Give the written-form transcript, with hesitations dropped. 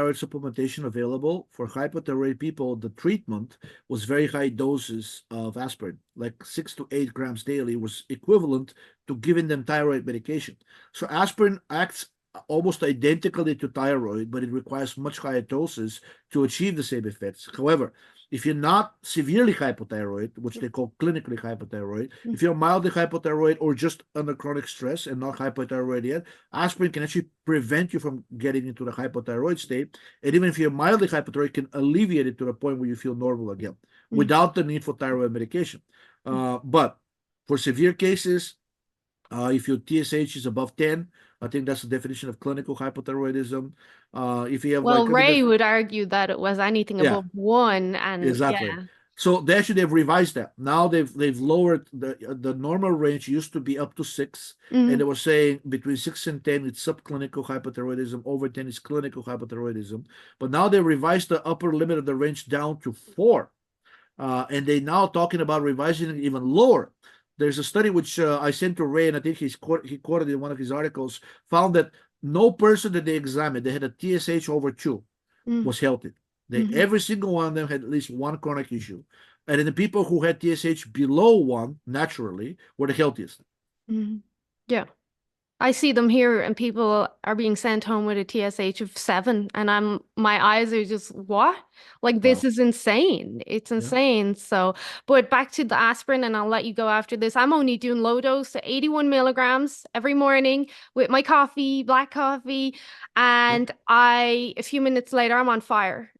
thyroid supplementation available for hypothyroid people. The treatment was very high doses of aspirin, like 6 to 8 grams daily, was equivalent to giving them thyroid medication. So aspirin acts almost identically to thyroid, but it requires much higher doses to achieve the same effects. However, if you're not severely hypothyroid, which they call clinically hypothyroid, if you're mildly hypothyroid or just under chronic stress and not hypothyroid yet, aspirin can actually prevent you from getting into the hypothyroid state. And even if you're mildly hypothyroid, can alleviate it to the point where you feel normal again without the need for thyroid medication. But for severe cases, if your TSH is above 10, I think that's the definition of clinical hypothyroidism. If you have Well, Ray would argue that it was anything above 1, and exactly. yeah. So they've revised that. Now they've lowered the normal range used to be up to 6, and they were saying between 6 and 10 it's subclinical hypothyroidism, over 10 is clinical hypothyroidism. But now they revised the upper limit of the range down to 4, and they now talking about revising it even lower. There's a study which I sent to Ray, and I think he quoted in one of his articles, found that no person that they examined, they had a TSH over 2, was healthy. Every single one of them had at least one chronic issue. And then the people who had TSH below 1, naturally, were the healthiest. Yeah. I see them here, and people are being sent home with a TSH of 7, and my eyes are just, what? Like, this is insane. It's insane. So, but back to the aspirin, and I'll let you go after this. I'm only doing low dose, 81 milligrams every morning with my coffee, black coffee, and a few minutes later, I'm on fire.